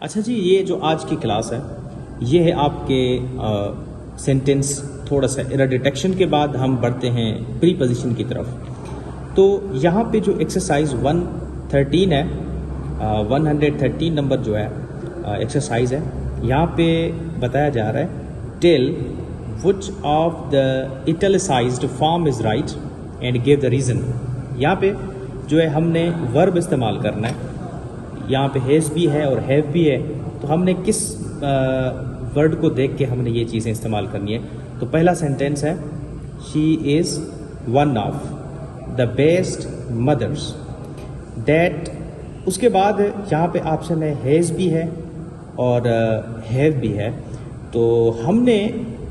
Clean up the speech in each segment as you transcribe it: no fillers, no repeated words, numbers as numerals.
अच्छा जी, ये जो आज की क्लास है ये है आपके सेंटेंस थोड़ा सा एरर डिटेक्शन के बाद हम बढ़ते हैं प्रीपोजिशन की तरफ। तो यहाँ पे जो एक्सरसाइज 113 है, 113 नंबर जो है एक्सरसाइज है, यहाँ पे बताया जा रहा है tell which of the italicised form is right and give the reason. यहाँ पे जो है हमने वर्ब इस्तेमाल करना है। यहाँ पे हैज़ भी है और हैव भी है, तो हमने किस वर्ड को देख के हमने ये चीज़ें इस्तेमाल करनी है। तो पहला सेंटेंस है she is one of the best mothers that. उसके बाद यहाँ पे ऑप्शन है हैज़ भी है और हैव भी है। तो हमने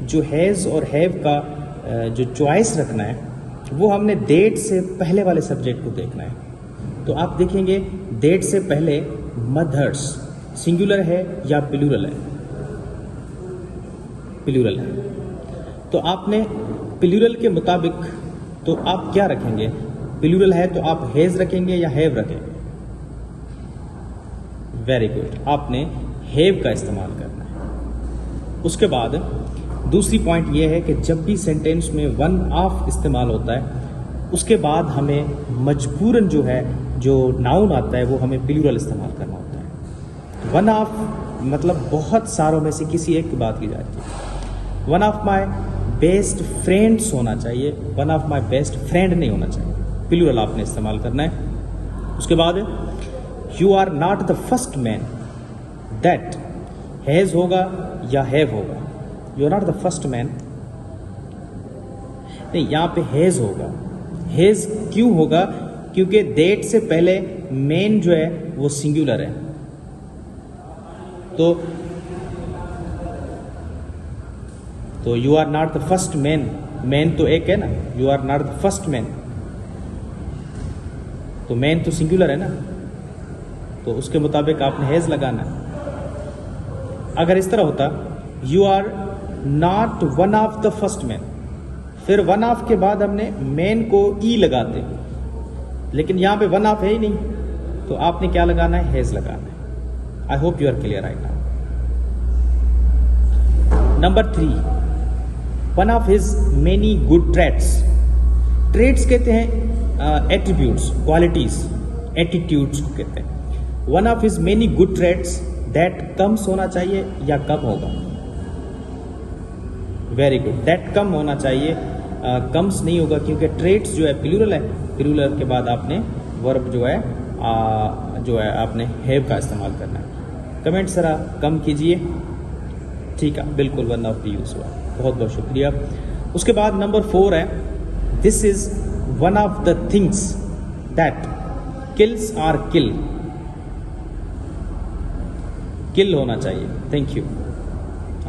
जो हैज़ और हैव का जो चॉइस रखना है वो हमने दैट से पहले वाले सब्जेक्ट को देखना है। तो आप देखेंगे दैट से पहले मदर्स सिंगुलर है या प्लूरल है? प्लूरल है। तो आपने प्लूरल के मुताबिक तो आप क्या रखेंगे? प्लूरल है तो आप हैज रखेंगे या हैव रखेंगे? वेरी गुड, आपने हैव का इस्तेमाल करना है। उसके बाद दूसरी पॉइंट ये है कि जब भी सेंटेंस में वन ऑफ इस्तेमाल होता है उसके बाद हमें मजबूरन जो है जो नाउन आता है वो हमें प्लूरल इस्तेमाल करना होता है। वन ऑफ मतलब बहुत सारों में से किसी एक की बात की जाती है। One of my best friends होना चाहिए, one of my best friend नहीं होना चाहिए। प्लूरल आपने इस्तेमाल करना है। उसके बाद you are not the first man that has होगा या हैव होगा? You are not the first man नहीं, यहाँ पे हैज होगा। हैज क्यों होगा? क्योंकि दैट से पहले मैन जो है वो सिंगुलर है। तो you are not the first man, man तो एक है ना, you are not the first man, तो मैन तो सिंगुलर है ना, तो उसके मुताबिक आपने हैज लगाना है। अगर इस तरह होता you are not one of the first man, फिर वन ऑफ के बाद हमने मैन को ई लगाते, लेकिन यहां पे वन ऑफ है ही नहीं, तो आपने क्या लगाना है? हैज लगाना है। I hope you are clear right now. Number 3, one of his many good traits. Traits कहते हैं एट्रीब्यूट्स, क्वालिटीज, एटीट्यूड्स को कहते हैं। One of his many good traits that comes होना चाहिए या कम होगा? वेरी गुड, दैट कम होना चाहिए, कम्स नहीं होगा, क्योंकि ट्रेट्स जो है प्लूरल है। प्लूरल के बाद आपने वर्ब जो है आपने हैव का इस्तेमाल करना है। कमेंट जरा कम कीजिए। ठीक है, बिल्कुल वन ऑफ द यूज हुआ, बहुत बहुत शुक्रिया। उसके बाद नंबर 4 है this is one of the things that kills are kill. Kill होना चाहिए, थैंक यू।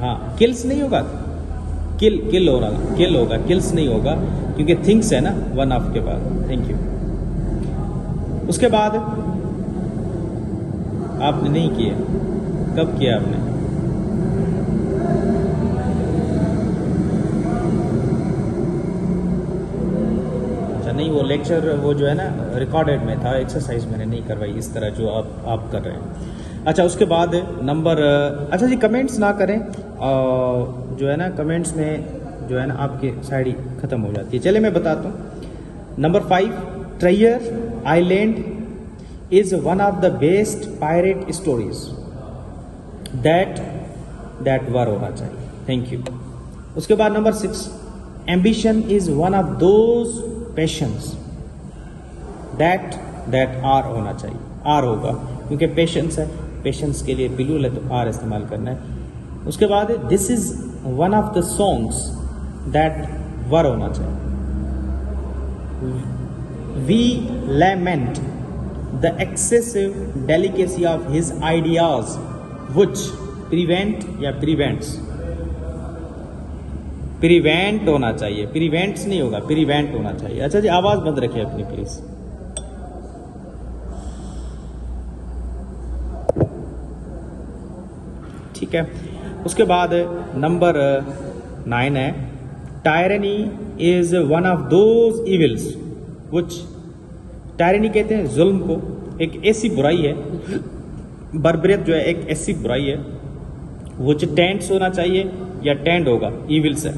हाँ, किल्स नहीं होगा, किल होगा, किल्स नहीं होगा, क्योंकि थिंग्स है ना वन ऑफ के बाद। Thank you. उसके बाद आपने नहीं किया, कब किया आपने? अच्छा नहीं, वो लेक्चर वो जो है ना रिकॉर्डेड में था, एक्सरसाइज मैंने नहीं करवाई इस तरह जो आप कर रहे हैं। अच्छा, उसके बाद नंबर अच्छा जी, कमेंट्स ना करें, जो है ना कमेंट्स में जो है ना आपकी साइड ही ख़त्म हो जाती है। चलिए मैं बताता हूँ। Number 5, treasure island is one of the best pirate stories that were होना चाहिए, थैंक यू। उसके बाद number 6, ambition is one of those passions that are होना चाहिए। आर होगा क्योंकि पेशेंस है, पेशेंस के लिए प्लूरल है तो आर इस्तेमाल करना है। उसके बाद this is one of the songs that were होना चाहिए। We lament the excessive delicacy of his ideas which prevent या प्रिवेंट्स? प्रिवेंट होना चाहिए, प्रिवेंट्स नहीं होगा, प्रिवेंट होना चाहिए। अच्छा जी, आवाज बंद रखिए अपनी प्लीज। ठीक है। उसके बाद नंबर 9 है tyranny is one of those evils which. Tyranny कहते हैं जुल्म को, एक ऐसी बुराई है बर्बरियत जो है एक ऐसी बुराई है, वो जो टेंड्स होना चाहिए या टेंड होगा, ईविल से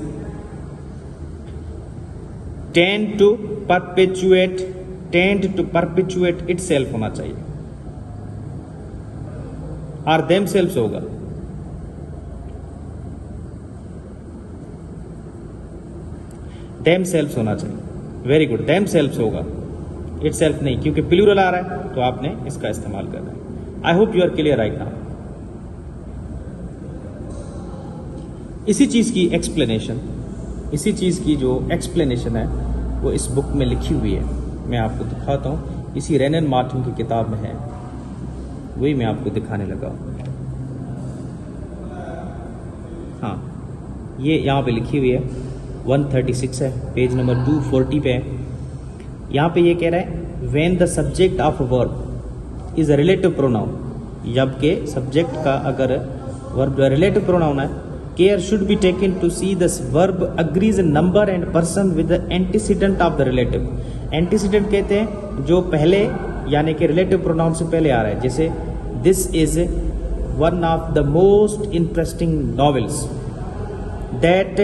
टेंड टू परपेचुएट इटसेल्फ होना चाहिए, और देमसेल्व्स होगा। देमसेल्व्स होना चाहिए, वेरी गुड, देमसेल्व्स होगा, इटसेल्फ नहीं, क्योंकि प्लूरल आ रहा है तो आपने इसका इस्तेमाल करना है। I hope you are clear right now. इसी चीज की एक्सप्लेनेशन, इसी चीज की जो एक्सप्लेनेशन है वो इस बुक में लिखी हुई है, मैं आपको दिखाता हूं। इसी रेनन मार्टिन की किताब में है, वही मैं आपको दिखाने लगा हूं। हाँ, ये यहाँ पे लिखी हुई है, 136 है, पेज नंबर 240 पे है। यहाँ पे ये कह रहा है when the subject of verb is a relative pronoun, जबकि सब्जेक्ट का अगर वर्ब रिलेटिव प्रोनाउन है, care should be taken to see this verb agrees in number and person with the antecedent of the relative. Antecedent कहते हैं जो पहले, यानी कि रिलेटिव प्रोनाउन से पहले आ रहा है, जैसे this is one of the most interesting novels that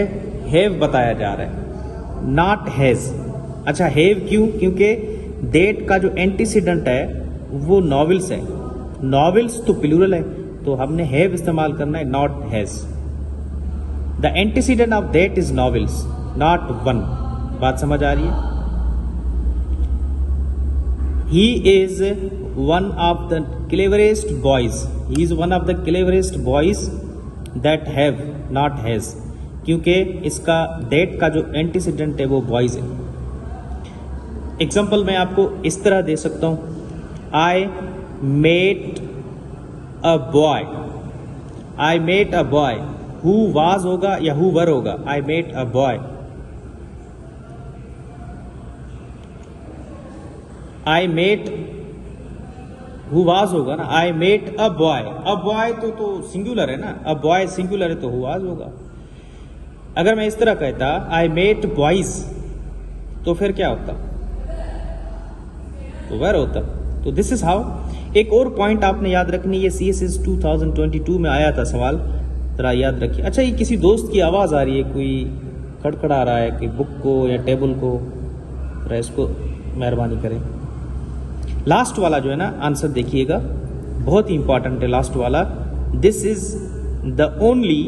have बताया जा रहा है, नॉट हैज। अच्छा, हैव क्यों? क्योंकि डेट का जो एंटीसीडेंट है वो नॉवेल्स है, नॉवेल्स तो प्लूरल है, तो हमने हैव इस्तेमाल करना है, not has. The antecedent of that is novels, not one. बात समझ आ रही है? He is one of the cleverest boys, he is one of the cleverest boys that have, not has, क्योंकि इसका डेट का जो एंटीसीडेंट है वो बॉयज है। एग्जाम्पल मैं आपको इस तरह दे सकता हूं, I met a boy, I met a boy, who was होगा या हु वर होगा, I met a boy. I met, who was होगा ना, I met a boy, a boy तो सिंगुलर है ना, अ बॉय सिंगुलर है तो हु वाज होगा। अगर मैं इस तरह कहता आई मेट बॉयज, तो फिर क्या होता? तो वेर होता। तो दिस इज हाउ। एक और पॉइंट आपने याद रखनी, ये CSS 2022 में आया था सवाल, जरा याद रखिए। अच्छा, ये किसी दोस्त की आवाज आ रही है, कोई खड़खड़ा रहा है कि बुक को या टेबल को, जरा इसको मेहरबानी करें। लास्ट वाला जो है ना आंसर देखिएगा, बहुत ही इंपॉर्टेंट है लास्ट वाला। This is the only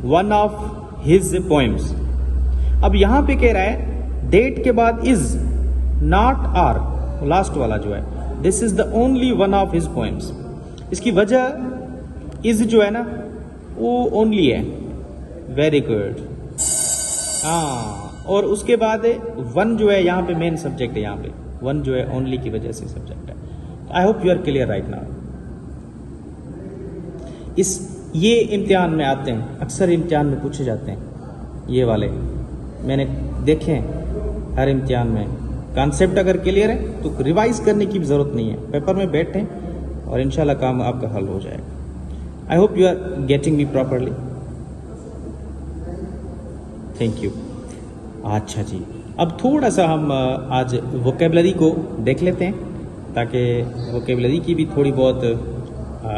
one of his poems. अब यहां पे कह रहा है डेट के बाद इज, नॉट आर, लास्ट वाला जो है, this is the only one of his poems. इसकी वजह इज जो है ना वो ओनली है, वेरी गुड। हाँ, और उसके बाद वन जो है यहाँ पे मेन सब्जेक्ट है, यहाँ पे वन जो है ओनली की वजह से सब्जेक्ट है। I hope you are clear right now. ये इम्तिहान में आते हैं, अक्सर इम्तिहान में पूछे जाते हैं, ये वाले मैंने देखे हैं हर इम्तिहान में। कॉन्सेप्ट अगर क्लियर है तो रिवाइज करने की भी जरूरत नहीं है, पेपर में बैठें और इंशाल्लाह काम आपका हल हो जाएगा। I hope you are getting me properly, thank you. अच्छा जी, अब थोड़ा सा हम आज वोकेबलरी को देख लेते हैं, ताकि वोकेबलरी की भी थोड़ी बहुत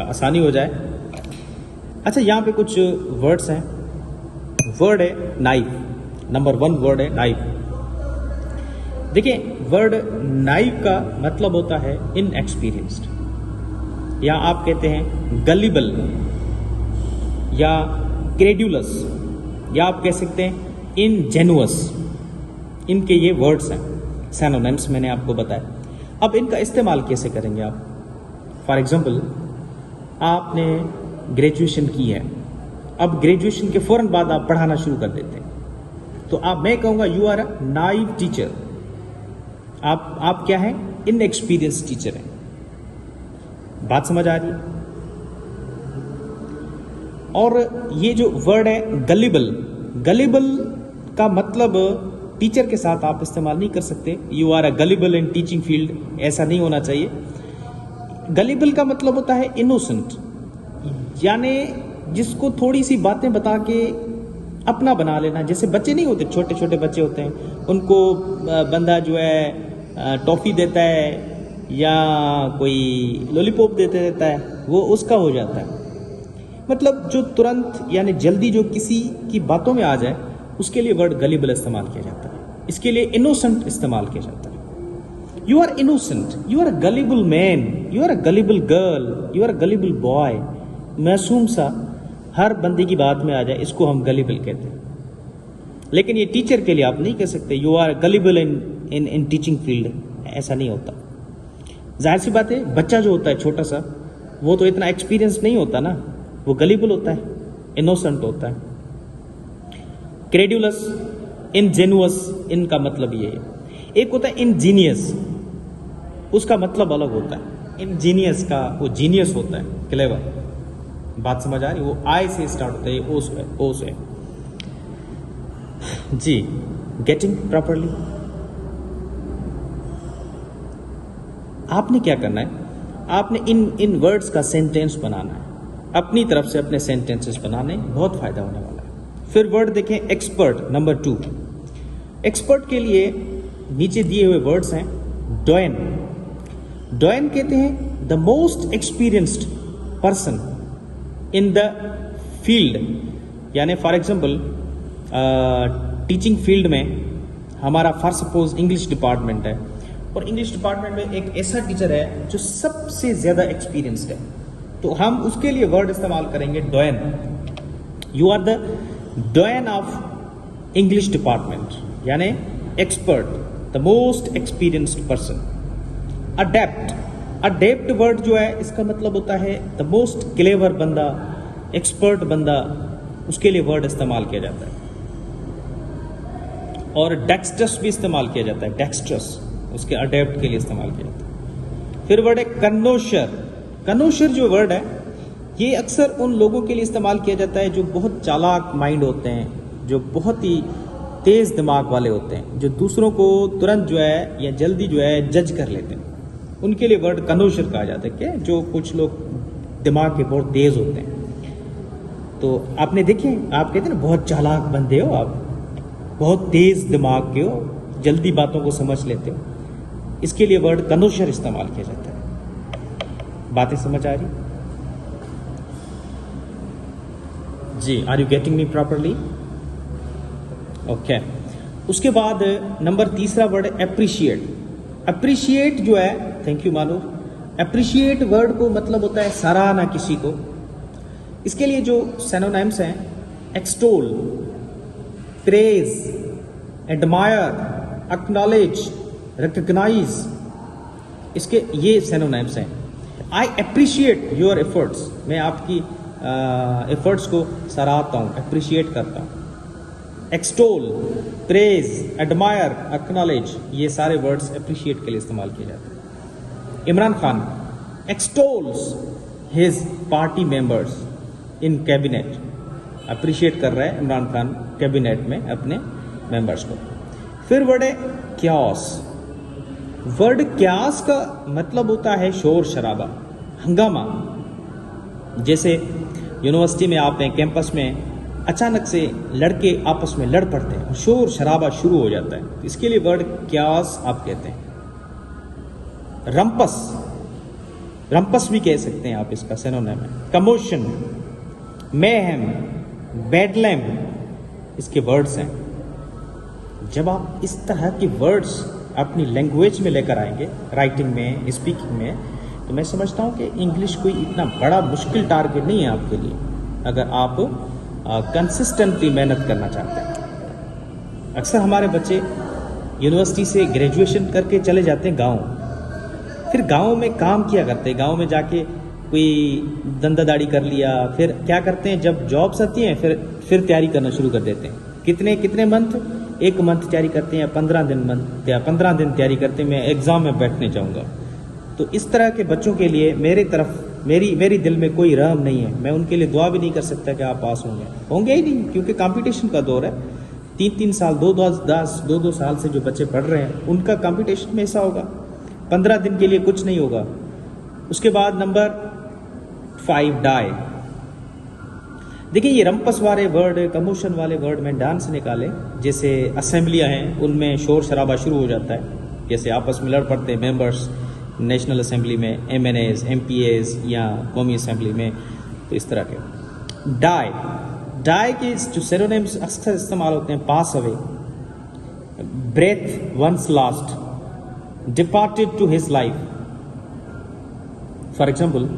आसानी हो जाए। अच्छा, यहाँ पे कुछ वर्ड्स हैं। वर्ड है नाइफ, नंबर 1 वर्ड है नाइफ। देखिए, वर्ड नाइफ का मतलब होता है इनएक्सपीरियंस्ड, या आप कहते हैं गलिबल या क्रेड्यूलस, या आप कह सकते हैं इनजेनुअस। इनके ये वर्ड्स हैं, सिनोनिम्स मैंने आपको बताया। अब इनका इस्तेमाल कैसे करेंगे आप? फॉर एग्जाम्पल, आपने ग्रेजुएशन की है, अब ग्रेजुएशन के फौरन बाद आप पढ़ाना शुरू कर देते हैं, तो मैं कहूंगा you are a naive teacher. आप क्या हैं? इनएक्सपीरियंस टीचर हैं। बात समझ आ रही है? और ये जो वर्ड है गलिबल, गलिबल का मतलब टीचर के साथ आप इस्तेमाल नहीं कर सकते। You are a gullible in teaching field, ऐसा नहीं होना चाहिए। गलिबल का मतलब होता है इनोसेंट, यानी जिसको थोड़ी सी बातें बता के अपना बना लेना। जैसे बच्चे नहीं होते, छोटे छोटे बच्चे होते हैं, उनको बंदा जो है टॉफी देता है या कोई लॉलीपॉप देते देता है, वो उसका हो जाता है। मतलब जो तुरंत यानी जल्दी जो किसी की बातों में आ जाए, उसके लिए वर्ड गलिबल इस्तेमाल किया जाता है। इसके लिए इनोसेंट इस्तेमाल किया जाता है। You are innocent, you are a gullible man, you are a gullible girl, you are a gullible boy. मासूम सा हर बंदे की बात में आ जाए, इसको हम गलिबल कहते हैं। लेकिन ये टीचर के लिए आप नहीं कह सकते you are gullible in teaching field, ऐसा नहीं होता। जाहिर सी बात है, बच्चा जो होता है छोटा सा, वो तो इतना एक्सपीरियंस नहीं होता ना, वो गलिबल होता है, इनोसेंट होता है। क्रेड्यूलस, इनजेनुअस, इनका मतलब ये है। एक होता है इनजीनियस, उसका मतलब अलग होता है। इनजीनियस का वो जीनियस होता है, क्लेवर। बात समझ आ रही? वो आई से स्टार्ट होता है, ओ से। जी, गेटिंग प्रॉपरली। आपने क्या करना है, आपने इन वर्ड्स का सेंटेंस बनाना है, अपनी तरफ से अपने सेंटेंसेस बनाने, बहुत फायदा होने वाला है। फिर वर्ड देखें, एक्सपर्ट, नंबर 2। एक्सपर्ट के लिए नीचे दिए हुए वर्ड्स हैं डॉयन। डॉयन कहते हैं the most experienced person in the field. यानी फॉर एग्जाम्पल टीचिंग फील्ड में हमारा फॉर सपोज इंग्लिश डिपार्टमेंट है, और इंग्लिश डिपार्टमेंट में एक ऐसा टीचर है जो सबसे ज्यादा एक्सपीरियंस्ड है, तो हम उसके लिए वर्ड इस्तेमाल करेंगे doyen. You are the doyen of English department, यानी expert, the most experienced person. Adept, adept word जो है इसका मतलब होता है द मोस्ट क्लेवर बंदा, एक्सपर्ट बंदा, उसके लिए वर्ड इस्तेमाल किया जाता है। और डेक्स्ट्रस भी इस्तेमाल किया जाता है, डेक्स्ट्रस उसके अडेप्ट के लिए इस्तेमाल किया जाता है। फिर वर्ड है कन्नोशर। कन्नोशर जो वर्ड है ये अक्सर उन लोगों के लिए इस्तेमाल किया जाता है जो बहुत चालाक माइंड होते हैं, जो बहुत ही तेज दिमाग वाले होते हैं, जो दूसरों को तुरंत जो है या जल्दी जो है जज कर लेते हैं, उनके लिए वर्ड कन्नोशर कहा जाता है। क्या, जो कुछ लोग दिमाग के बहुत तेज होते हैं। तो आपने देखे, आप कहते हैं ना बहुत चालाक बंदे हो, आप बहुत तेज दिमाग के हो, जल्दी बातों को समझ लेते हो, इसके लिए वर्ड कन्नोशर इस्तेमाल किया जाता है। बातें समझ आ रही? जी, are you getting me properly? Okay. उसके बाद नंबर 3 वर्ड है एप्रिशिएट। अप्रिशिएट जो है, थैंक यू मानो, अप्रिशिएट वर्ड को मतलब होता है सराहना किसी को। इसके लिए जो सिनोनिम्स हैं, extol, praise, admire, acknowledge, recognise, इसके ये सिनोनिम्स हैं। आई अप्रिशिएट योर एफर्ट्स, मैं आपकी एफर्ट्स को सराहता हूँ, अप्रिशिएट करता हूँ। एक्सटोल, प्रेज, एडमायर, एक्नॉलेज, ये सारे वर्ड्स अप्रिशिएट के लिए इस्तेमाल किए जाते हैं। Imran Khan extols his party members in cabinet, appreciate कर रहा है इमरान खान कैबिनेट में अपने मेंबर्स को। फिर वर्ड है क्यास। वर्ड क्यास का मतलब होता है शोर शराबा, हंगामा। जैसे यूनिवर्सिटी में आप हैं, कैंपस में अचानक से लड़के आपस में लड़ पड़ते हैं, शोर शराबा शुरू हो जाता है, तो इसके लिए वर्ड क्यास आप कहते हैं। रंपस, रंपस भी कह सकते हैं आप, इसका सिनोनिम है। कमोशन, मेहम, बेडलैम, इसके वर्ड्स हैं। जब आप इस तरह के वर्ड्स अपनी लैंग्वेज में लेकर आएंगे, राइटिंग में, स्पीकिंग में, तो मैं समझता हूँ कि इंग्लिश कोई इतना बड़ा मुश्किल टारगेट नहीं है आपके लिए, अगर आप कंसिस्टेंटली मेहनत करना चाहते हैं। अक्सर हमारे बच्चे यूनिवर्सिटी से ग्रेजुएशन करके चले जाते हैं गांव, फिर गांव में काम किया करते हैं, गांव में जाके कोई धंधादाड़ी कर लिया, फिर क्या करते हैं जब जॉब्स आती हैं फिर तैयारी करना शुरू कर देते हैं। कितने मंथ, 1 मंथ तैयारी करते हैं, 15 दिन तैयारी करते हैं, मैं एग्जाम में बैठने जाऊंगा। तो इस तरह के बच्चों के लिए मेरी दिल में कोई रहम नहीं है, मैं उनके लिए दुआ भी नहीं कर सकता कि आप पास होंगे ही नहीं, क्योंकि कंपटीशन का दौर है। 3 साल 2 साल से जो बच्चे पढ़ रहे हैं उनका कंपटीशन में ऐसा होगा, 15 दिन के लिए कुछ नहीं होगा। उसके बाद नंबर 5 डाई। देखिए ये रंपस वाले वर्ड, कमोशन वाले वर्ड में डांस निकाले, जैसे असेंबलियां हैं उनमें शोर शराबा शुरू हो जाता है, जैसे आपस में लड़ पड़ते हैं मेंबर्स, नेशनल असेंबली में MNAs, MPAs या कौमी असेंबली में, तो इस तरह के। डाई के जो सिनोनिम्स अक्सर इस्तेमाल होते हैं, pass away, breathe one's last, departed to his life. For example,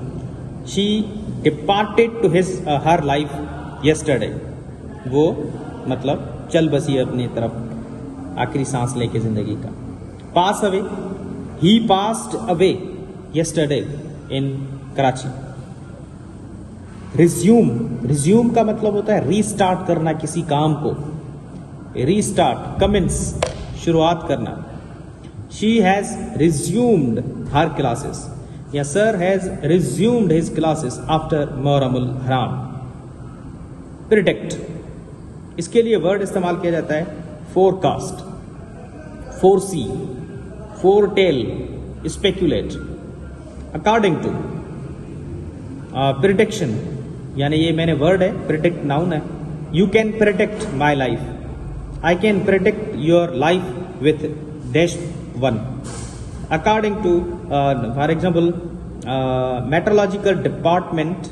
she departed to her life yesterday, वो मतलब चल बसी अपनी तरफ, आखिरी सांस लेके जिंदगी का। पास अवे, ही पास्ड अवे यस्टरडे इन कराची। रिज्यूम का मतलब होता है रीस्टार्ट करना किसी काम को, रीस्टार्ट, कमेंस, शुरुआत करना। She has resumed her classes, या sir has resumed his classes after Muharramul Haram. Predict, इसके लिए वर्ड इस्तेमाल किया जाता है forecast, foresee, foretell, speculate. According to, prediction, यानी ये मैंने वर्ड है, प्रिडिक्ट नाउन है। You can predict my life, I can predict your life with dash one. According to, for example, meteorological department,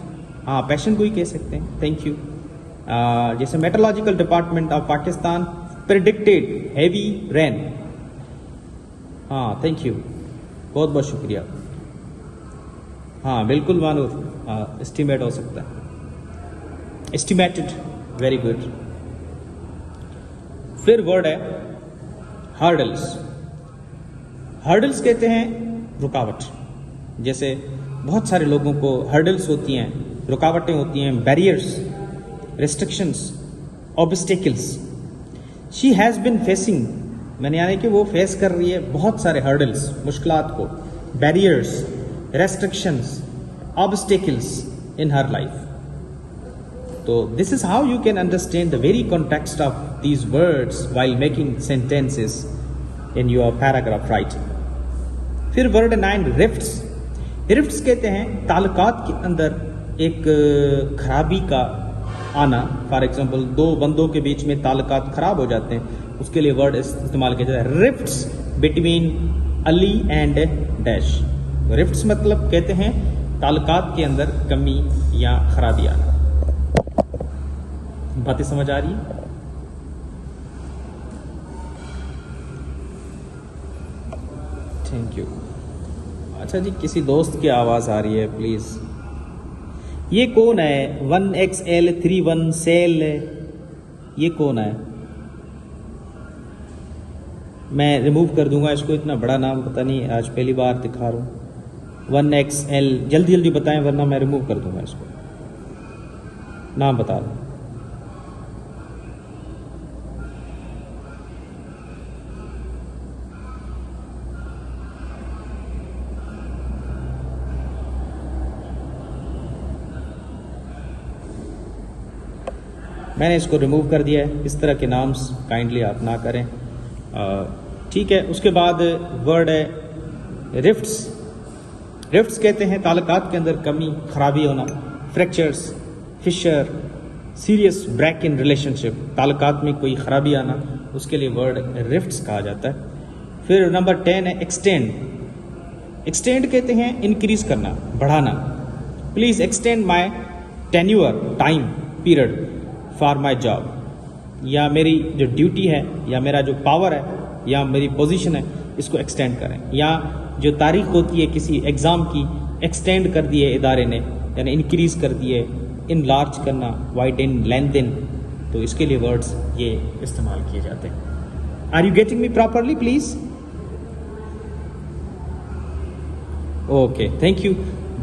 पैशन को ही कह सकते हैं, थैंक यू। जैसे meteorological department of Pakistan predicted heavy rain. हाँ, थैंक यू, बहुत बहुत शुक्रिया। हाँ बिल्कुल मानूर, एस्टिमेट हो सकता है, एस्टिमेटेड, वेरी गुड। फिर वर्ड है हर्डल्स। हर्डल्स कहते हैं रुकावट। जैसे बहुत सारे लोगों को हर्डल्स होती हैं, रुकावटें होती हैं, barriers, restrictions, obstacles. She has been facing, मैंने यानी कि वो फेस कर रही है बहुत सारे hurdles, मुश्किलात को, barriers, restrictions, obstacles in her life. So this is how you can understand the very context of these words while making sentences in your paragraph writing. फिर word 9 rifts. Rifts कहते हैं ताल्लुकात के अंदर एक खराबी का आना। फॉर एग्जाम्पल, दो बंदों के बीच में ताल्लुकात खराब हो जाते हैं, उसके लिए वर्ड इस्तेमाल किया जाता है rifts between Ali and dash. Rifts मतलब कहते हैं ताल्लुकात के अंदर कमी या खराबी आना। बातें समझ आ रही है? Thank you. अच्छा जी, किसी दोस्त की आवाज आ रही है, प्लीज। ये कौन है? 1XL31 सेल, ये कौन है? मैं रिमूव कर दूंगा इसको, इतना बड़ा नाम पता नहीं, आज पहली बार दिखा रहा हूँ। 1XL, जल्दी जल्दी बताएं वरना मैं रिमूव कर दूंगा इसको। नाम बता दो। मैंने इसको रिमूव कर दिया है। इस तरह के नाम्स काइंडली आप ना करें, ठीक है। उसके बाद वर्ड है रिफ्ट्स। रिफ्ट्स कहते हैं ताल्लुकात के अंदर कमी, खराबी होना। Fractures, fissure, serious break in relationship, ताल्लुकात में कोई खराबी आना, उसके लिए वर्ड रिफ्ट्स कहा जाता है। फिर नंबर 10 है एक्सटेंड। एक्सटेंड कहते हैं इंक्रीज करना, बढ़ाना। Please extend my tenure, time period for my job, या मेरी जो ड्यूटी है या मेरा जो पावर है या मेरी पोजीशन है इसको एक्सटेंड करें। या जो तारीख होती है किसी एग्ज़ाम की, एक्सटेंड कर दिए इदारे ने, यानी इंक्रीज कर दिए, इन लार्ज करना, वाइडन, लेंथन, तो इसके लिए वर्ड्स ये इस्तेमाल किए जाते हैं। Are you getting me properly please? Okay, thank you,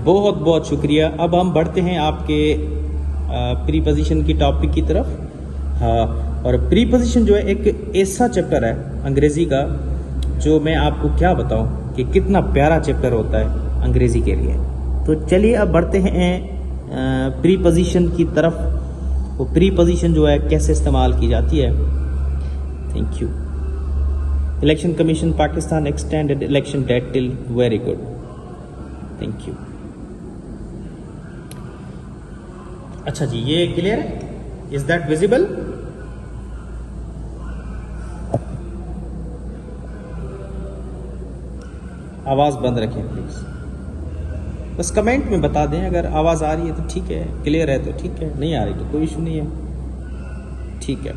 बहुत बहुत शुक्रिया। अब हम बढ़ते हैं आपके प्रीपोजिशन की टॉपिक की तरफ। हाँ, और प्रीपोजिशन जो है एक ऐसा चैप्टर है अंग्रेजी का जो मैं आपको क्या बताऊं कि कितना प्यारा चैप्टर होता है अंग्रेजी के लिए। तो चलिए अब बढ़ते हैं प्रीपोजिशन की तरफ। वो प्रीपोजिशन जो है कैसे इस्तेमाल की जाती है। Thank you. Election commission Pakistan extended election date till, very good, thank you. अच्छा जी, ये क्लियर है? Is that visible? आवाज़ बंद रखें प्लीज़। बस कमेंट में बता दें, अगर आवाज़ आ रही है तो ठीक है, क्लियर है तो ठीक है, नहीं आ रही तो कोई इशू नहीं है, ठीक है।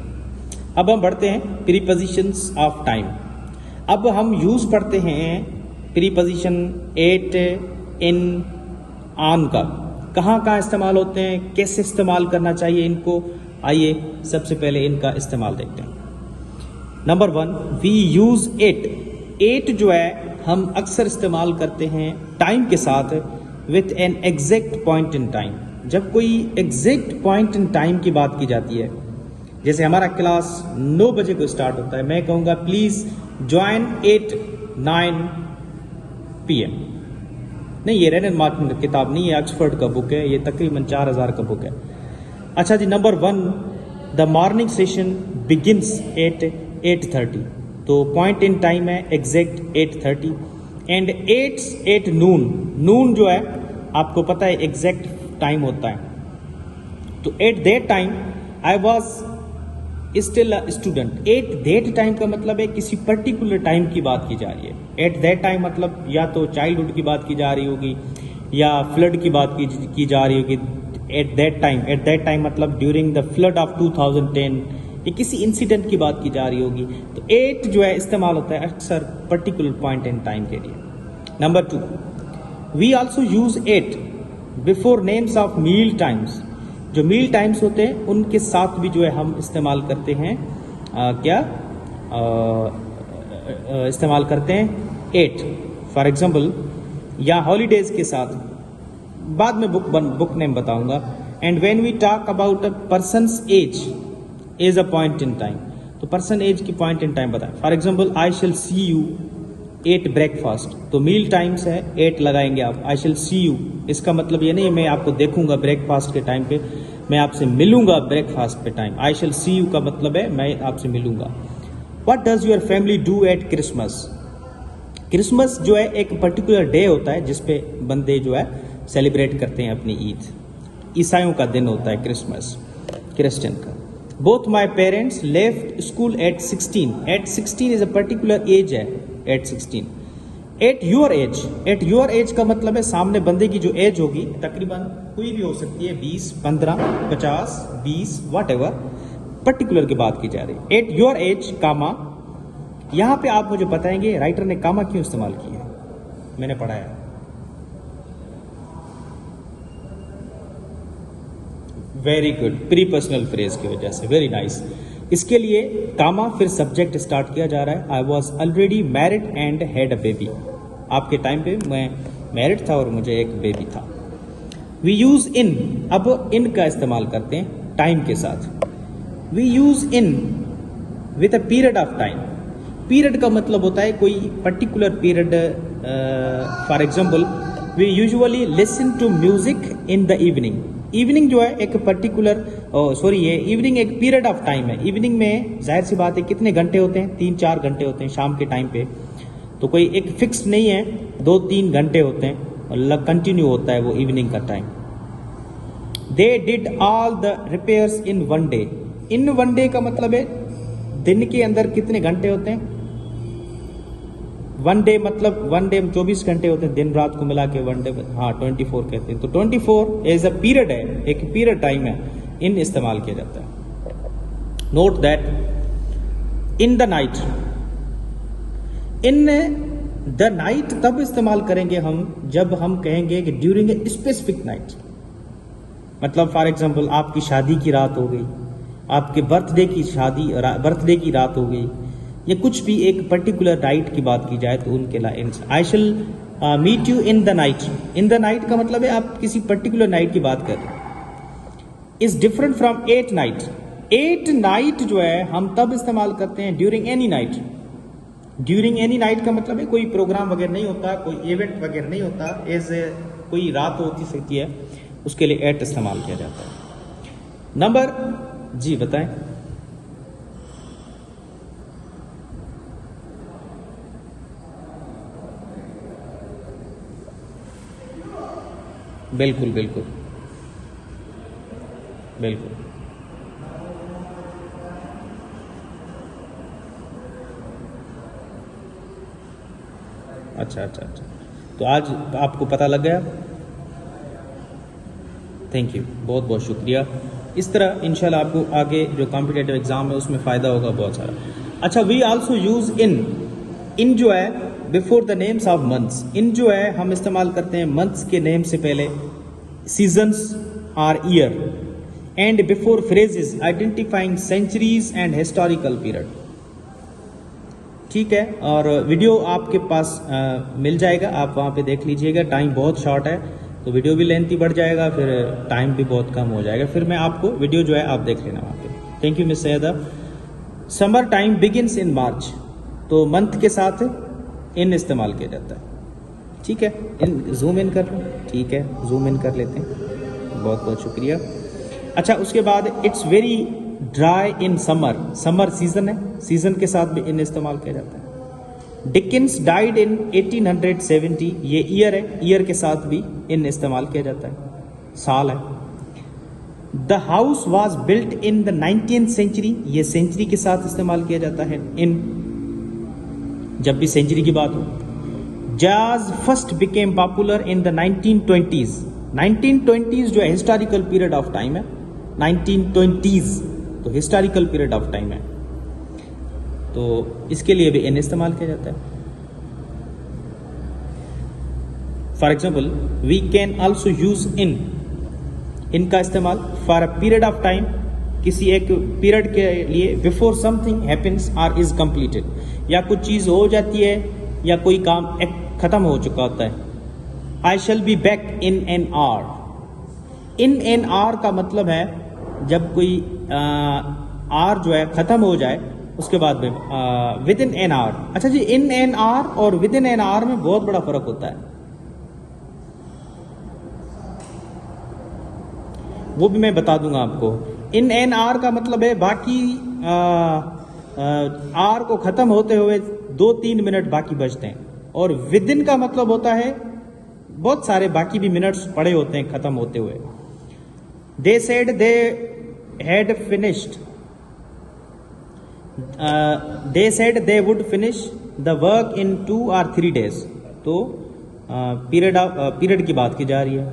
अब हम बढ़ते हैं प्रीपोजिशंस ऑफ टाइम। अब हम यूज़ पढ़ते हैं प्रीपोजिशन एट, इन, ऑन का। कहाँ कहाँ इस्तेमाल होते हैं, कैसे इस्तेमाल करना चाहिए इनको, आइए सबसे पहले इनका इस्तेमाल देखते हैं। Number 1, we use it. It जो है हम अक्सर इस्तेमाल करते हैं टाइम के साथ, with an exact point in time. जब कोई एग्जैक्ट पॉइंट इन टाइम की बात की जाती है, जैसे हमारा क्लास 9 बजे को स्टार्ट होता है, मैं कहूँगा प्लीज़ ज्वाइन 8-9 PM। नहीं, ये रेनन मार्टिन की किताब नहीं है, ऑक्सफोर्ड का बुक है, ये तकरीबन 4000 का बुक है। अच्छा जी, number 1, the morning session begins at 8:30। तो पॉइंट इन टाइम है एग्जैक्ट 8:30। एंड 8 नून, नून जो है आपको पता है एग्जैक्ट टाइम होता है। तो at that time I was still a student. At that time का मतलब है किसी पर्टिकुलर टाइम की बात की जा रही है। एट दैट टाइम मतलब या तो चाइल्डहुड की बात की जा रही होगी या फ्लड की बात की जा रही होगी। एट दैट टाइम मतलब ड्यूरिंग द फ्लड ऑफ 2010, ये किसी इंसिडेंट की बात की जा रही होगी। तो एट जो है इस्तेमाल होता है अक्सर पर्टिकुलर पॉइंट इन टाइम के लिए। Number 2, we also use at before names of meal times. जो मील टाइम्स होते हैं उनके साथ भी जो है हम इस्तेमाल करते हैं इस्तेमाल करते हैं एट। फॉर एग्जाम्पल, या हॉलीडेज के साथ, बाद में बुक नेम बताऊंगा। And when we talk about a person's age a point in time, तो पर्सन एज की पॉइंट इन टाइम बताएं। For example, I shall see you at breakfast. तो मील टाइम्स है, एट लगाएंगे आप। आई शेल सी यू, इसका मतलब ये नहीं है मैं आपको देखूंगा ब्रेकफास्ट के टाइम पे, मैं आपसे मिलूंगा ब्रेकफास्ट पे time. I shall see you का मतलब है मैं आपसे मिलूंगा। What does your family do at Christmas. Christmas जो है एक पर्टिकुलर डे होता है जिसपे बंदे जो है सेलिब्रेट करते हैं अपनी ईद। ईसाइयों का दिन होता है क्रिसमस, क्रिश्चियन का। Both my parents left school at 16। At 16 is a particular age है, एट 16। एट योर एज का मतलब है सामने बंदे की जो एज होगी तकरीबन कोई भी हो सकती है, 20, 15, 50, 20, वट एवर, पर्टिकुलर की बात की जा रही है। एट योर एज कामा, यहां पे आप मुझे बताएंगे राइटर ने कामा क्यों इस्तेमाल किया है, मैंने पढ़ा है। Very good, pre personal phrase की वजह से, वेरी नाइस। इसके लिए कामा फिर सब्जेक्ट स्टार्ट किया जा रहा है। I was already married and had a baby. आपके टाइम पे मैं मैरिड था और मुझे एक बेबी था। वी यूज इन, अब इन का इस्तेमाल करते हैं टाइम के साथ। We use in with a period of time. Period का मतलब होता है कोई particular period. For example, we usually listen to music in the evening. Evening जो है एक पर्टिकुलर ये इवनिंग एक पीरियड ऑफ टाइम है। इवनिंग में जाहिर सी बात है कितने घंटे होते हैं, 3-4 घंटे होते हैं शाम के टाइम पे। तो कोई एक फिक्स नहीं है, 2-3 घंटे होते हैं और कंटिन्यू होता है वो इवनिंग का time. They did all the repairs in one day. In one day का मतलब है दिन के अंदर कितने घंटे होते हैं। वन डे मतलब वन डे 24 घंटे होते हैं, दिन रात को मिला के वन डे, हाँ 24 कहते हैं। तो 24 एज अ पीरियड है, एक पीरियड टाइम है, इन इस्तेमाल किया जाता है। Note that in the night, in the night तब इस्तेमाल करेंगे हम जब हम कहेंगे कि ड्यूरिंग ए स्पेसिफिक नाइट। मतलब फॉर एग्जाम्पल, आपकी शादी की रात हो गई, आपके बर्थडे की रात हो गई, या कुछ भी एक पर्टिकुलर नाइट की बात की जाए तो उनके लिए I shall meet you in the night. In the night का मतलब है आप किसी पर्टिकुलर नाइट की बात कर रहे हैं। Is different from at night. At night जो है हम तब इस्तेमाल करते हैं during any night. During any night का मतलब है कोई प्रोग्राम वगैरह नहीं होता, कोई इवेंट वगैरह नहीं होता, एज कोई रात होती सकती है, उसके लिए एट इस्तेमाल किया जाता है। नंबर जी बताएं। बिल्कुल बिल्कुल बिल्कुल। अच्छा, तो आज आपको पता लग गया। थैंक यू, बहुत बहुत शुक्रिया। इस तरह इंशाल्लाह आपको आगे जो कॉम्पिटिटिव एग्ज़ाम है उसमें फ़ायदा होगा बहुत सारा। अच्छा, वी आल्सो यूज़ इन जो है before the names of months. In जो है हम इस्तेमाल करते हैं मंथ्स के नेम से पहले, सीजन्स और year, and before phrases identifying centuries and historical period. ठीक है, और वीडियो आपके पास मिल जाएगा, आप वहाँ पे देख लीजिएगा। टाइम बहुत शॉर्ट है तो वीडियो भी लेंथी बढ़ जाएगा, फिर टाइम भी बहुत कम हो जाएगा। फिर मैं आपको वीडियो जो है आप देख लेना वहाँ पे। Thank you miss Sayeda. Summer time begins in March, तो मंथ के साथ इन इस्तेमाल किया जाता है। ठीक है, इन जूम इन कर लो। ठीक है, जूम इन कर लेते हैं, बहुत बहुत शुक्रिया। अच्छा, उसके बाद it's very dry in summer, summer season है, सीजन के साथ भी इन इस्तेमाल किया जाता है। डिकिंस डाइड इन 1870, ये ईयर है, ईयर के साथ भी इन इस्तेमाल किया जाता है, साल है। The house was built in the 19th century, ये सेंचुरी के साथ इस्तेमाल किया जाता है इन, जब भी सेंचुरी की बात हो। Jazz first became popular in the 1920s, 1920s जो है हिस्टोरिकल पीरियड ऑफ टाइम है, 1920s तो हिस्टोरिकल पीरियड ऑफ टाइम है, तो इसके लिए भी इन इस्तेमाल किया जाता है। For example, we can also use इनका इस्तेमाल for a period of time, किसी एक पीरियड के लिए, बिफोर समथिंग हैपेंस और इज कंप्लीटेड, या कुछ चीज हो जाती है या कोई काम खत्म हो चुका होता है। I shall be back in an hour, in an hour का मतलब है जब कोई आर जो है खत्म हो जाए उसके बाद में विद इन एन आवर। अच्छा जी, इन एन आवर और विद इन एन आवर में बहुत बड़ा फर्क होता है, वो भी मैं बता दूंगा आपको। इन एन आर का मतलब है बाकी आर को खत्म होते हुए 2-3 मिनट बाकी बचते हैं, और विद इन का मतलब होता है बहुत सारे बाकी भी मिनट्स पड़े होते हैं खत्म होते हुए। They said they had finished, they said they would finish the work in 2 or 3 days, तो पीरियड की बात की जा रही है,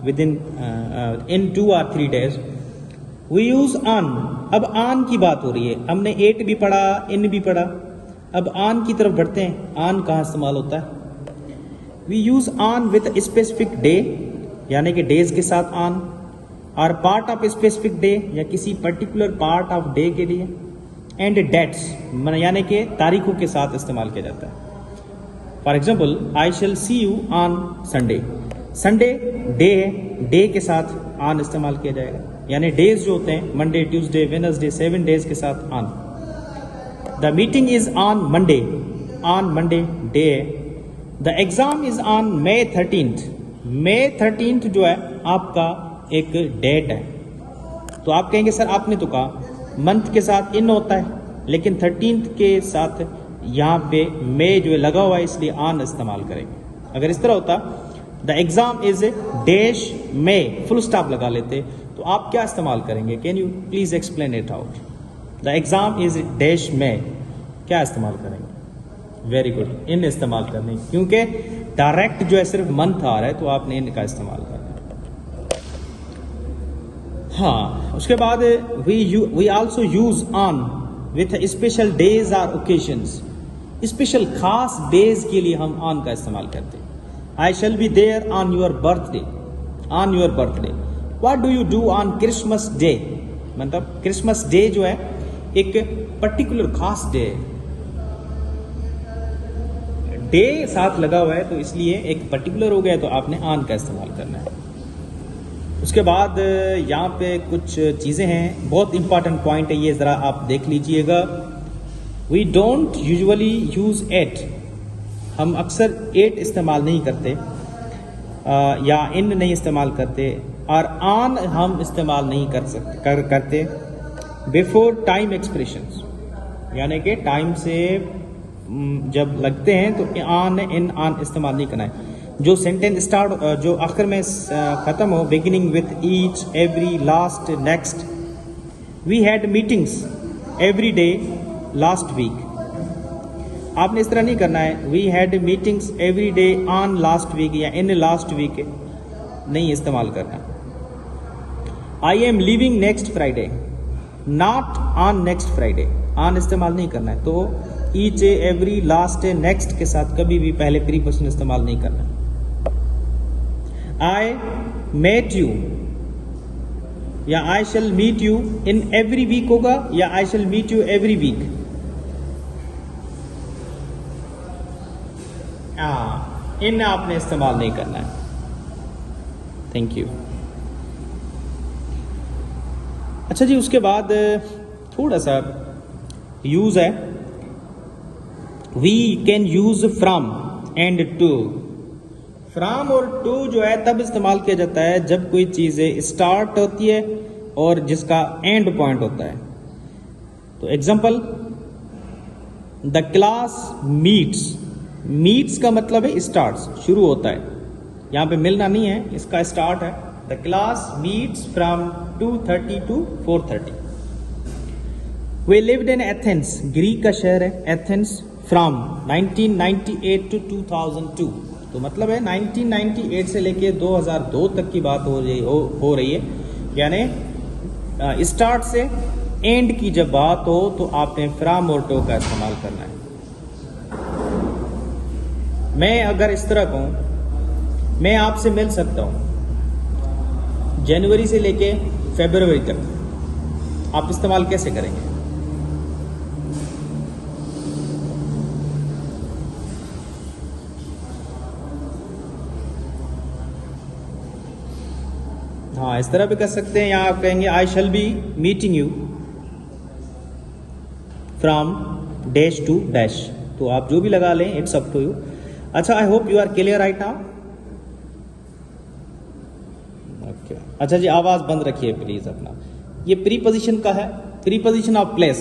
within 2 or 3 days। We use on, अब ऑन की बात हो रही है, हमने एट भी पढ़ा, इन भी पढ़ा, अब ऑन की तरफ बढ़ते हैं। ऑन कहाँ इस्तेमाल होता है? We use on with specific day, यानी कि डेज के साथ ऑन, और पार्ट ऑफ स्पेसिफिक डे, या किसी पर्टिकुलर पार्ट ऑफ डे के लिए, एंड डेट्स, यानी कि तारीखों के साथ इस्तेमाल किया जाता है। For example, I shall see you on Sunday, Sunday day है, डे के साथ ऑन इस्तेमाल किया जाएगा, यानी डेज जो होते हैं मंडे, ट्यूसडे, वेडनेसडे, 7 days के साथ on. The meeting is on Monday, on Monday day है। The exam is on May 13th, May 13th जो है आपका एक डेट है, तो आप कहेंगे सर आपने तो कहा मंथ के साथ इन होता है, लेकिन 13th के साथ यहाँ पे मे जो है लगा हुआ है, इसलिए ऑन इस्तेमाल करेंगे। अगर इस तरह होता the exam is dash May, full stop लगा लेते, तो आप क्या इस्तेमाल करेंगे? Can you please explain it out? The exam is dash May, क्या इस्तेमाल करेंगे? वेरी गुड, इन इस्तेमाल करने, क्योंकि डायरेक्ट जो है सिर्फ मंथ आ रहा है, तो आपने इनका इस्तेमाल करना है। हाँ, उसके बाद we also use on with special days और ओकेजन्स, स्पेशल खास डेज के लिए हम ऑन का इस्तेमाल करते हैं। I shall be there on your birthday, on your birthday. What do you do on Christmas day, मतलब क्रिसमस डे जो है एक पर्टिकुलर खास डे है, डे साथ लगा हुआ है, तो इसलिए एक पर्टिकुलर हो गया, तो आपने ऑन का इस्तेमाल करना है। उसके बाद यहाँ पे कुछ चीज़ें हैं, बहुत इंपॉर्टेंट पॉइंट है ये, ज़रा आप देख लीजिएगा। We don't usually use at, हम अक्सर एट इस्तेमाल नहीं करते, या इन नहीं इस्तेमाल करते, और ऑन हम इस्तेमाल नहीं करते बिफोर टाइम एक्सप्रेशंस, यानी कि टाइम से जब लगते हैं तो ऑन इन ऑन इस्तेमाल नहीं करना है। जो सेंटेंस स्टार्ट, जो आखिर में ख़त्म हो, beginning with each, every, last, next. We had meetings every day last week. आपने इस तरह नहीं करना है, we had meetings every day on last week या इन लास्ट वीक, नहीं इस्तेमाल करना। I am leaving next Friday, not on next Friday, on इस्तेमाल नहीं करना है। तो ईच, एवरी, लास्ट, नेक्स्ट के साथ कभी भी पहले प्रीपोजिशन इस्तेमाल नहीं करना। आई मेट यू या I shall meet you in every week होगा, या I shall meet you every week. In आपने इस्तेमाल नहीं करना है। Thank you. अच्छा जी, उसके बाद थोड़ा सा यूज है, we can use from and to. From और टू जो है तब इस्तेमाल किया जाता है जब कोई चीज स्टार्ट होती है और जिसका एंड पॉइंट होता है। तो example, the class meets, meets का मतलब है स्टार्ट्स, शुरू होता है, यहां पे मिलना नहीं है, इसका स्टार्ट है। The class meets from 2:30 to 4:30। Way lived in Athens, Greek का शहर है एथेंस, फ्रॉम 1998 to 2002। तो मतलब है 1998 से लेके 2002 तक की बात हो रही है, यानी स्टार्ट से एंड की जब बात हो तो आपने फ्रॉम और टू का इस्तेमाल करना है। मैं अगर इस तरह कहूं, मैं आपसे मिल सकता हूं जनवरी से लेके फरवरी तक, आप इस्तेमाल कैसे करेंगे? हाँ, इस तरह भी कर सकते हैं। यहां आप कहेंगे I shall be meeting you from dash to dash. तो आप जो भी लगा लें, इट्स अप टू यू। अच्छा, I hope you are clear right now. Okay, अच्छा जी, आवाज बंद रखिए प्लीज अपना। ये प्रीपोजिशन का है, प्रीपोजिशन ऑफ प्लेस।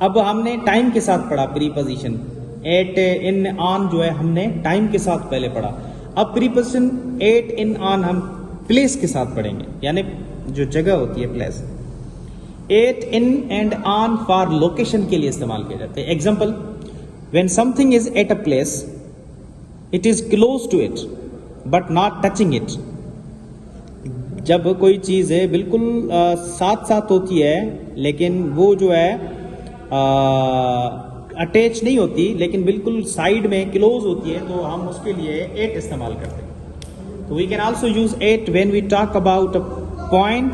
अब हमने टाइम के साथ पढ़ा प्रीपोजिशन, एट, इन, ऑन जो है हमने टाइम के साथ पहले पढ़ा। अब प्रीपोजिशन एट, इन, ऑन हम प्लेस के साथ पढ़ेंगे, यानी जो जगह होती है place. At, in and on for location के लिए इस्तेमाल किए जाते हैं। Example, when something is at a place, it is close to it but not touching it. जब कोई चीज है बिल्कुल साथ साथ होती है, लेकिन वो जो है अटैच नहीं होती, लेकिन बिल्कुल साइड में क्लोज होती है, तो हम उसके लिए एट इस्तेमाल करते हैं। तो we can also use at when we talk about a point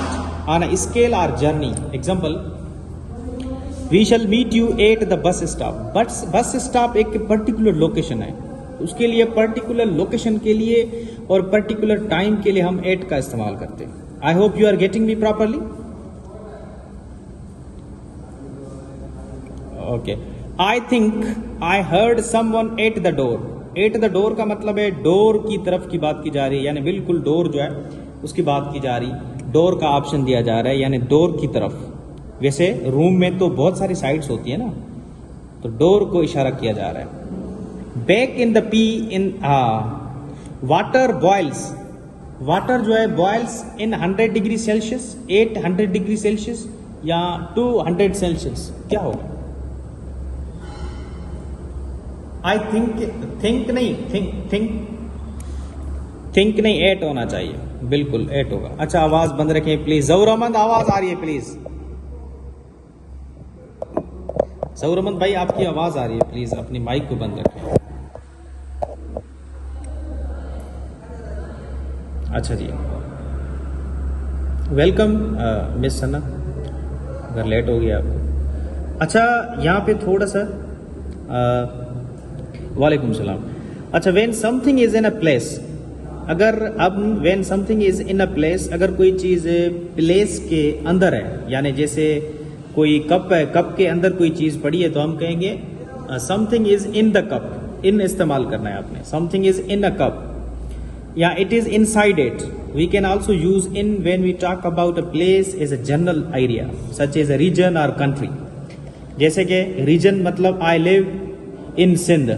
on a scale or journey. Example, we shall meet you at the bus stop. Bus stop एक पर्टिकुलर लोकेशन है, उसके लिए पर्टिकुलर लोकेशन के लिए और particular time के लिए हम एट का इस्तेमाल करते हैं। I hope you are getting me properly. Okay, I think I heard someone at the door. At the door का मतलब है डोर की तरफ की बात की जा रही है, यानी बिल्कुल डोर जो है उसकी बात की जा रही। डोर का ऑप्शन दिया जा रहा है, यानी डोर की तरफ। वैसे रूम में तो बहुत सारी साइड्स होती है ना, तो डोर को इशारा किया जा रहा है। Back in the P in water boils. Water जो है boils in 100 degree Celsius, 800 degree Celsius या 200 सेल्सियस, क्या होगा? आई थिंक नहीं, थिंक नहीं, एट होना चाहिए, बिल्कुल एट होगा। अच्छा, आवाज बंद रखें प्लीज। जहूरमंद, आवाज आ रही है प्लीज। जहूरमंद भाई, आपकी आवाज आ रही है, प्लीज अपनी माइक को बंद रखें। अच्छा जी, वेलकम मिस सना, अगर लेट हो गया आपको। अच्छा, यहाँ पे थोड़ा सा वालेकुम सलाम। अच्छा, when something is in a place, अगर अब when something is in a place, अगर कोई चीज प्लेस के अंदर है, यानी जैसे कोई कप है, कप के अंदर कोई चीज पड़ी है, तो हम कहेंगे something is in the cup. In इस्तेमाल करना है आपने, something is in a cup या it is inside it. We can also use in when we talk about a place is a general area such as a region or country. जैसे कि region मतलब I live in Sindh,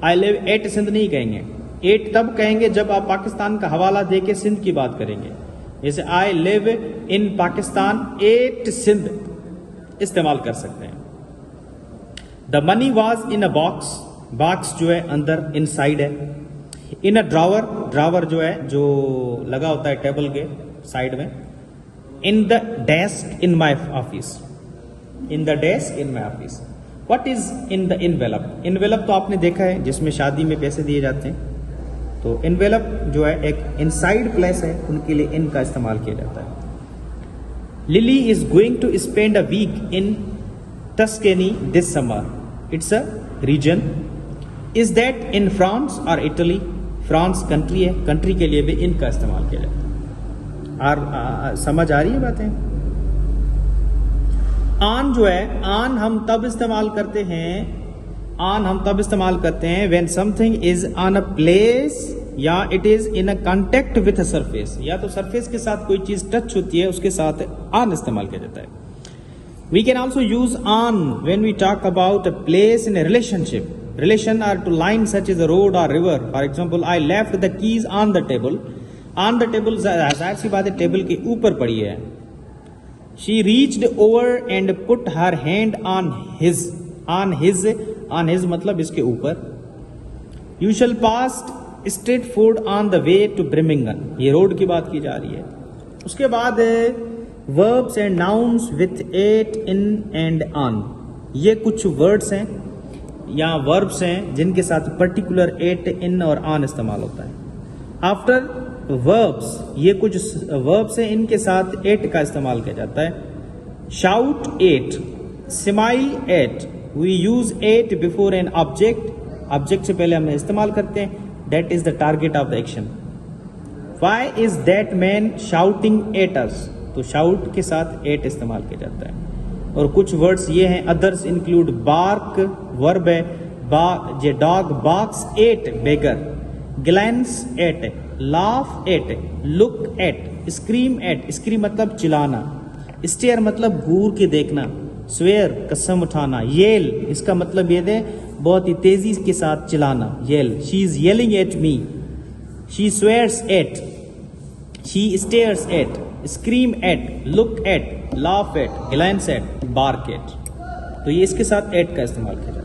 I live at Sindh नहीं कहेंगे, eight तब कहेंगे जब आप पाकिस्तान का हवाला देके सिंध की बात करेंगे। जैसे I live in Pakistan at Sindh इस्तेमाल कर सकते हैं। The money was in a box, box जो है अंदर इनसाइड है। इन अ ड्रावर, ड्रावर जो है जो लगा होता है टेबल के साइड में। In the desk in my office, in the desk in my office. What is in the envelope? Envelope तो आपने देखा है जिसमें शादी में पैसे दिए जाते हैं, तो इनवेलप जो है एक इनसाइड प्लेस है, उनके लिए इन का इस्तेमाल किया जाता है। Lily is going to spend a week in Tuscany this summer, it's a region. Is that in France or Italy? France country है, कंट्री के लिए भी इन का इस्तेमाल किया जाता है। और समझ आ रही है बातें? आन जो है, आन हम तब इस्तेमाल करते हैं, ऑन हम तब इस्तेमाल करते हैं when something is on a place या it is in a contact with a surface, या तो सरफेस के साथ कोई चीज टच होती है उसके साथ ऑन इस्तेमाल किया जाता है। We can also use on when we talk about a place in a relationship. Relation are to line such is a road or river. For example, I left the keys on the table. On the table जाहिर सी बात है table के ऊपर पड़ी है। She reached over and put her hand on his, on his मतलब इसके ऊपर। You shall pass street food on the way to ब्रिमिंगन, ये रोड की बात की जा रही है। उसके बाद verbs and nouns with at, in and on, ये कुछ वर्ड्स हैं या वर्ब्स हैं जिनके साथ पर्टिकुलर एट, इन और ऑन इस्तेमाल होता है। आफ्टर वर्ब्स, ये कुछ वर्ब्स हैं इनके साथ एट का इस्तेमाल किया जाता है। Shout at, smile at, we use at before an object, object से पहले हम इस्तेमाल करते हैं। That is the target of the action. Why is that man shouting at us, तो शाउट के साथ एट इस्तेमाल किया जाता है। और कुछ वर्ड्स ये हैं, अदर्स इंक्लूड बार्क, वर्ब है, the dog barks at beggar, glance at, laugh at, look at, scream at, scream मतलब चिल्लाना, स्टेयर मतलब घूर के देखना, स्वेयर कसम उठाना, येल इसका मतलब ये दे बहुत ही तेजी के साथ चिल्लाना, yell. She is yelling at me, she swears at, she stares at, scream at, look at, laugh at, glance at, bark at. तो ये इसके साथ एट का इस्तेमाल किया जाता है।